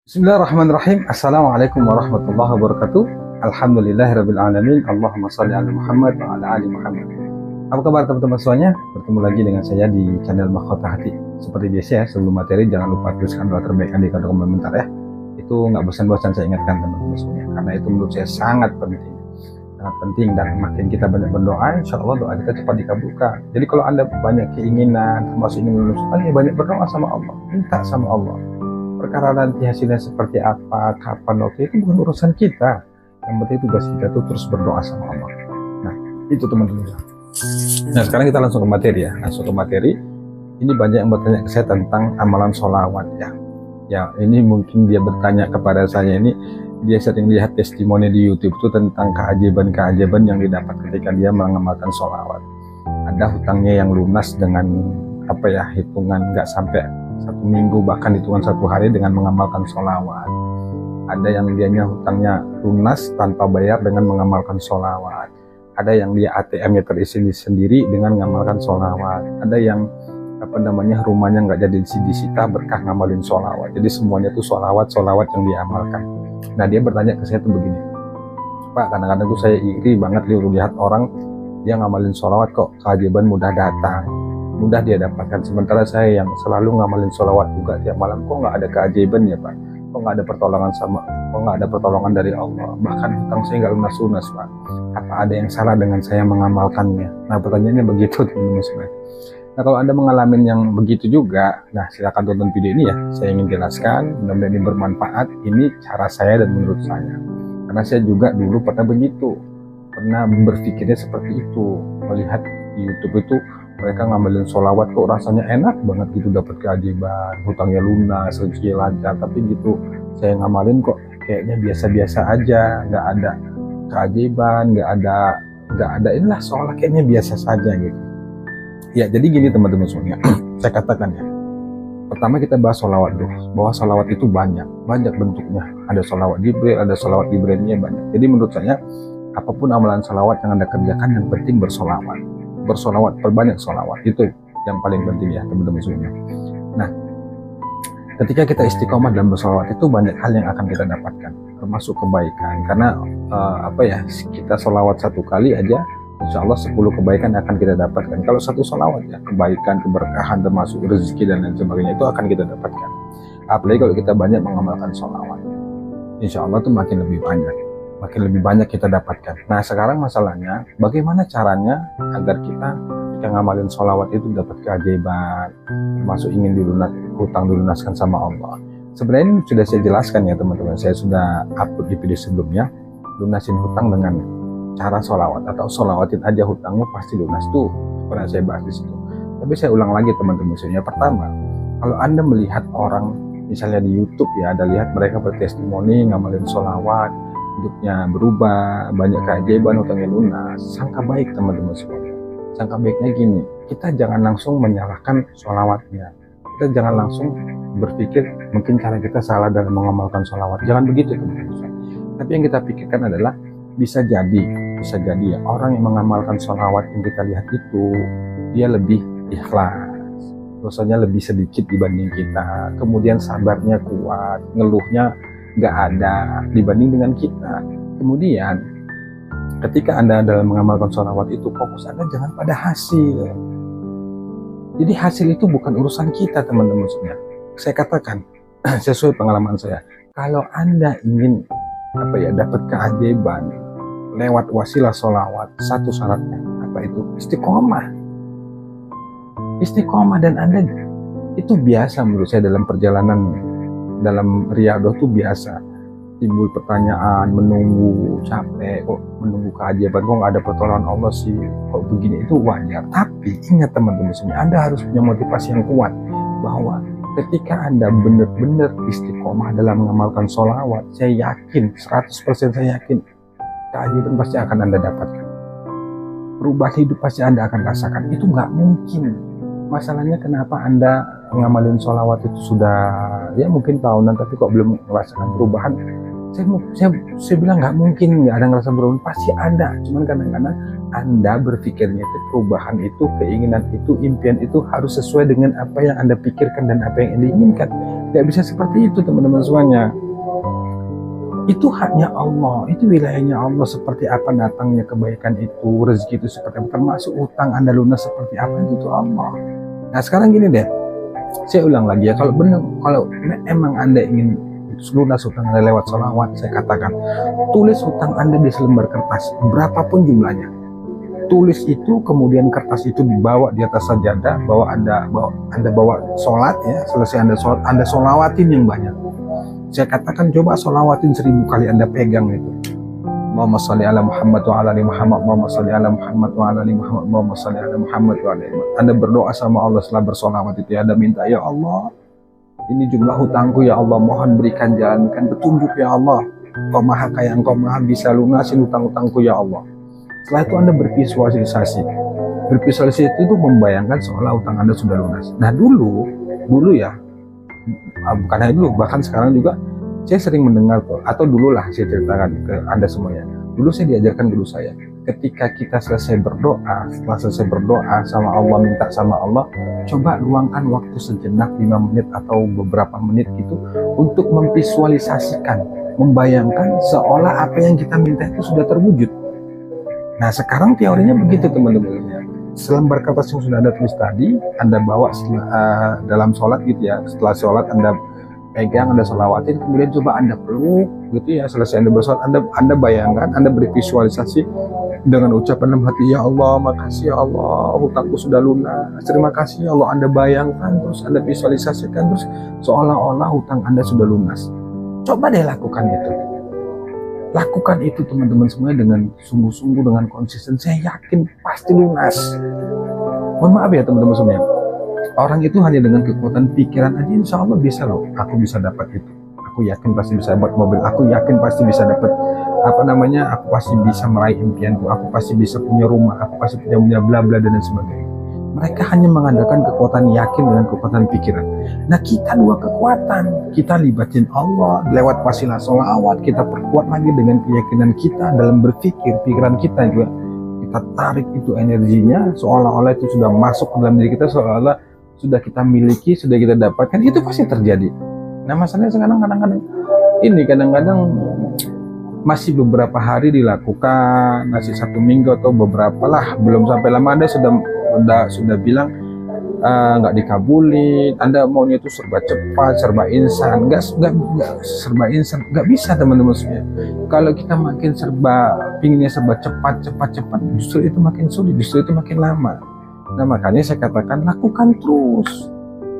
Bismillahirrahmanirrahim. Assalamualaikum warahmatullahi wabarakatuh. Alhamdulillahirabbil alamin. Allahumma shalli ala Muhammad wa ala ali Muhammad. Apa kabar teman-teman semuanya? Bertemu lagi dengan saya di channel Mahkota Hati. Seperti biasa ya, sebelum materi jangan lupa tuliskan doa terbaik di kolom komentar ya. Itu nggak bosan-bosan saya ingatkan teman-teman semuanya, karena itu menurut saya sangat penting. Sangat penting, dan makin kita banyak berdoa, insya Allah doa kita cepat dikabulkan. Jadi kalau Anda banyak keinginan, termasuk ingin lulus, ya banyak berdoa sama Allah, minta sama Allah. Perkara nanti hasilnya seperti apa, kapan, waktu itu bukan urusan kita. Yang penting tugas kita itu terus berdoa sama Allah. Nah, itu teman-teman. Nah, sekarang kita langsung ke materi ya. Langsung ke materi. Ini banyak yang bertanya ke saya tentang amalan sholawat ya. Ya, ini mungkin dia bertanya kepada saya ini, dia sering lihat testimoni di YouTube itu tentang keajaiban-keajaiban yang didapat ketika dia mengamalkan sholawat. Ada hutangnya yang lunas dengan hitungan nggak sampai 1 minggu, bahkan hitungan 1 hari dengan mengamalkan sholawat. Ada yang dianya hutangnya lunas tanpa bayar dengan mengamalkan sholawat. Ada yang dia ATM-nya terisi sendiri dengan mengamalkan sholawat. Ada yang rumahnya nggak jadi disita berkah ngamalin sholawat. Jadi semuanya itu sholawat yang diamalkan. Nah, dia bertanya ke saya tuh begini, Pak, kadang-kadang tuh saya iri banget lihat orang dia ngamalin sholawat kok keajaiban mudah datang, mudah dia dapatkan, sementara saya yang selalu ngamalin sholawat juga tiap malam kok nggak ada keajaiban ya Pak, kok nggak ada pertolongan dari Allah, bahkan hutang saya nggak lunas Pak, apa ada yang salah dengan saya mengamalkannya? Nah, pertanyaannya begitu teman-teman semua. Nah, kalau Anda mengalami yang begitu juga, nah silakan tonton video ini ya, saya ingin jelaskan, mudah-mudahan ini bermanfaat. Ini cara saya dan menurut saya, karena saya juga dulu pernah berpikirnya seperti itu, melihat di YouTube itu mereka ngamalin sholawat kok rasanya enak banget gitu, dapat keajaiban, hutangnya lunas, rezeki lancar, tapi gitu saya ngamalin kok kayaknya biasa-biasa aja, nggak ada keajaiban, nggak ada inilah, soalnya kayaknya biasa saja gitu. Ya, jadi gini teman-teman semuanya, saya katakan ya, pertama kita bahas sholawat dulu, bahwa sholawat itu banyak bentuknya, ada sholawat Jibril, ada sholawat Ibrahimnya banyak. Jadi menurut saya, apapun amalan sholawat yang Anda kerjakan, yang penting bersolawat, perbanyak sholawat, itu yang paling penting ya teman-teman semuanya. Nah, ketika kita istiqomah dalam bersolawat itu banyak hal yang akan kita dapatkan, termasuk kebaikan, karena kita sholawat 1 kali aja, insya Allah 10 kebaikan akan kita dapatkan. Kalau 1 sholawat ya, kebaikan, keberkahan, termasuk rezeki dan lain sebagainya itu akan kita dapatkan. Apalagi kalau kita banyak mengamalkan sholawat, insya Allah itu makin lebih banyak kita dapatkan. Nah, sekarang masalahnya bagaimana caranya agar kita ngamalin sholawat itu dapat keajaiban, termasuk ingin hutang dilunaskan sama Allah. Sebenarnya ini sudah saya jelaskan ya teman-teman, saya sudah upload di video sebelumnya, lunasin hutang dengan cara sholawat, atau sholawatin aja hutangmu pasti lunas, tuh pernah saya bahas di situ. Tapi saya ulang lagi teman-teman, pertama, kalau Anda melihat orang misalnya di YouTube ya, Anda lihat mereka bertestimoni ngamalin sholawat, hidupnya berubah, banyak keajaiban, hutangnya lunas, sangka baik teman-teman semuanya. Sangka baiknya gini, kita jangan langsung menyalahkan sholawatnya, kita jangan langsung berpikir mungkin cara kita salah dalam mengamalkan sholawat, jangan begitu teman-teman. Tapi yang kita pikirkan adalah bisa jadi ya orang yang mengamalkan sholawat yang kita lihat itu dia lebih ikhlas, dosanya lebih sedikit dibanding kita, kemudian sabarnya kuat, ngeluhnya nggak ada dibanding dengan kita. Kemudian ketika Anda dalam mengamalkan sholawat itu, fokus Anda jangan pada hasil. Jadi hasil itu bukan urusan kita teman-teman semua. Saya katakan sesuai pengalaman saya, kalau Anda ingin dapat keajaiban lewat wasilah sholawat, satu syaratnya itu istiqomah, dan Anda itu biasa menurut saya dalam perjalanan dalam riadah tuh biasa timbul pertanyaan, menunggu, capek kok menunggu keajaiban, kok nggak ada pertolongan Allah sih, kok begini, itu wajar. Tapi ingat teman-teman semua, Anda harus punya motivasi yang kuat bahwa ketika Anda benar-benar istiqomah dalam mengamalkan sholawat, saya yakin, 100% saya yakin, keajaiban pasti akan Anda dapatkan. Perubahan hidup pasti Anda akan rasakan. Itu nggak mungkin. Masalahnya kenapa Anda ngamalin sholawat itu sudah ya mungkin tahunan, tapi kok belum merasakan perubahan? Saya bilang nggak mungkin nggak ada ngerasa berubah, pasti ada. Cuman kadang-kadang Anda berpikirnya itu perubahan itu, keinginan itu, impian itu harus sesuai dengan apa yang Anda pikirkan dan apa yang Anda inginkan. Tidak bisa seperti itu teman-teman semuanya. Itu haknya Allah, itu wilayahnya Allah. Seperti apa datangnya kebaikan itu, rezeki itu seperti apa, termasuk utang Anda lunas seperti apa, itu tuh Allah. Nah sekarang gini deh, saya ulang lagi ya, kalau emang Anda ingin lunas hutang Anda lewat sholawat, saya katakan tulis hutang Anda di selembar kertas berapapun jumlahnya. Tulis itu, kemudian kertas itu dibawa di atas sajadah, Anda bawa sholat ya, selesai Anda sholat, Anda sholawatin yang banyak. Saya katakan coba sholawatin 1000 kali, Anda pegang itu. Allahumma sholli ala Muhammad wa ala ali Muhammad, Allahumma sholli ala Muhammad wa ala ali Muhammad, Allahumma sholli ala Muhammad wa ala ali Muhammad. Anda berdoa sama Allah setelah bersolawat itu ya, Anda minta, ya Allah, ini jumlah hutangku ya Allah, mohon berikan jalankan petunjuk ya Allah. Engkau maha kaya, Engkau maha bisa lunasin hutang-hutangku ya Allah. Setelah itu Anda bervisualisasi. Bervisualisasi itu membayangkan seolah hutang Anda sudah lunas. Nah dulu ya, bukan hanya dulu, bahkan sekarang juga saya sering mendengar tuh, atau dulu lah saya ceritakan ke Anda semuanya. Dulu saya diajarkan guru saya, ketika kita setelah selesai berdoa sama Allah, minta sama Allah, coba luangkan waktu sejenak 5 menit atau beberapa menit gitu untuk memvisualisasikan, membayangkan seolah apa yang kita minta itu sudah terwujud. Nah sekarang teorinya begitu teman-teman. Selembar kertas yang sudah Anda tulis tadi, Anda bawa dalam sholat gitu ya. Setelah sholat Anda pegang, Anda sholawatin, kemudian coba Anda peluk gitu ya. Selesai Anda bersolat, Anda bayangkan, Anda bervisualisasi dengan ucapan dalam hati, ya Allah, makasih ya Allah, hutangku sudah lunas, terima kasih ya Allah. Anda bayangkan, terus Anda visualisasikan, terus seolah-olah hutang Anda sudah lunas. Coba deh lakukan itu. Lakukan itu teman-teman semuanya dengan sungguh-sungguh, dengan konsisten. Saya yakin pasti lunas. Mohon maaf ya teman-teman semuanya, orang itu hanya dengan kekuatan pikiran aja insya Allah bisa loh. Aku bisa dapat itu, aku yakin pasti bisa dapat mobil, aku yakin pasti bisa dapat aku pasti bisa meraih impianku, aku pasti bisa punya rumah, aku pasti punya bla bla dan sebagainya. Mereka hanya mengandalkan kekuatan yakin dengan kekuatan pikiran. Nah kita dua kekuatan, kita libatin Allah lewat wasilah sholawat, kita perkuat lagi dengan keyakinan kita dalam berpikir, pikiran kita juga kita tarik itu energinya, seolah-olah itu sudah masuk ke dalam diri kita, seolah-olah sudah kita miliki, sudah kita dapatkan, itu pasti terjadi. Nah masalahnya sekarang kadang-kadang masih beberapa hari dilakukan, masih 1 minggu atau beberapa lah, belum sampai lama Anda sudah bilang nggak dikabulin, Anda maunya itu serba cepat, serba instan, nggak serba instan, nggak bisa teman-teman semuanya. Kalau kita makin pinginnya serba cepat, justru itu makin sulit, justru itu makin lama. Nah makanya saya katakan lakukan terus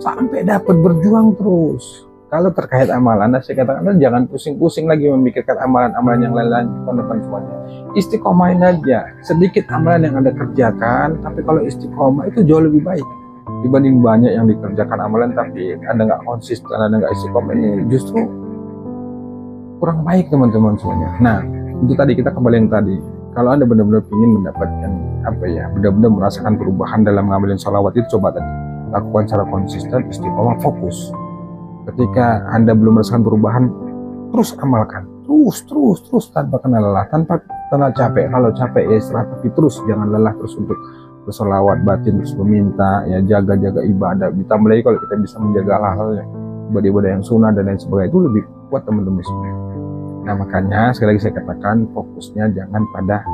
sampai dapat, berjuang terus. Kalau terkait amalan, saya katakan jangan pusing-pusing lagi memikirkan amalan-amalan yang lain-lain, teman-teman semuanya. Istiqomahin aja, sedikit amalan yang Anda kerjakan, tapi kalau istiqomah itu jauh lebih baik dibanding banyak yang dikerjakan amalan tapi Anda nggak konsisten, Anda nggak istiqomah, ini justru kurang baik teman-teman semuanya. Nah itu tadi, kita kembali yang tadi, kalau Anda benar-benar ingin mendapatkan benar-benar merasakan perubahan dalam ngamalin sholawat itu, coba tadi lakukan secara konsisten, istiqomah, fokus. Ketika Anda belum merasakan perubahan, terus amalkan, terus tanpa kenal lelah, tanpa kenal capek. Kalau capek ya istirahat, tapi terus jangan lelah, terus untuk bersolawat batin, terus meminta, ya jaga ibadah. Ditambah lagi kalau kita bisa menjaga hal-hal yang ibadah yang sunnah dan lain sebagainya, itu lebih kuat teman-teman semua. Nah makanya sekali lagi saya katakan, fokusnya jangan pada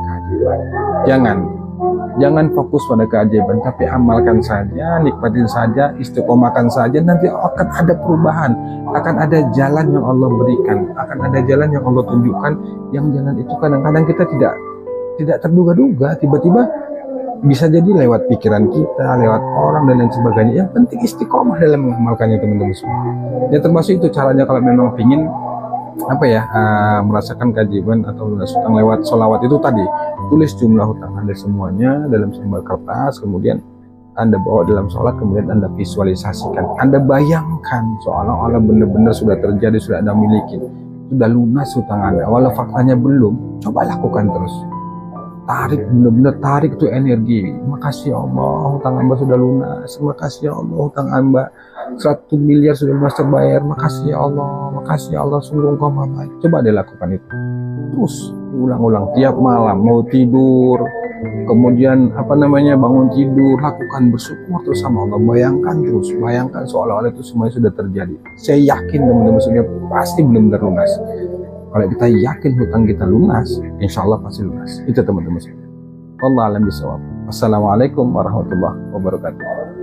keajaiban, jangan fokus pada keajaiban, tapi amalkan saja, nikmatin saja, istiqomahkan saja. Nanti akan ada perubahan, akan ada jalan yang Allah berikan, akan ada jalan yang Allah tunjukkan. Yang jalan itu kadang-kadang kita tidak terduga-duga, tiba-tiba bisa jadi lewat pikiran kita, lewat orang dan lain sebagainya. Yang penting istiqomah dalam mengamalkannya teman-teman semua. Ya termasuk itu caranya kalau memang ingin merasakan keajaiban atau lunas hutang lewat sholawat itu tadi. Tulis jumlah hutang Anda semuanya dalam selembar kertas, kemudian Anda bawa dalam sholat, kemudian Anda visualisasikan, Anda bayangkan seolah-olah benar-benar sudah terjadi, sudah Anda miliki, sudah lunas hutang Anda, walau faktanya belum. Coba lakukan terus. tarik, bener-bener tarik tuh energi. Makasih ya Allah, hutang hamba sudah lunas. Makasih ya Allah, hutang hamba 1 miliar sudah lunas terbayar. Makasih ya Allah, makasih ya Allah, sungguh engkau maha baik. Coba deh lakukan itu terus, ulang-ulang tiap malam mau tidur, kemudian bangun tidur, lakukan bersyukur terus sama Allah. Bayangkan seolah-olah itu semuanya sudah terjadi. Saya yakin teman-teman sudah pasti benar-benar lunas. Kalau kita yakin hutang kita lunas, insya Allah pasti lunas. Itu teman-teman. Wallahu a'lam bishawab. Wassalamualaikum warahmatullahi wabarakatuh.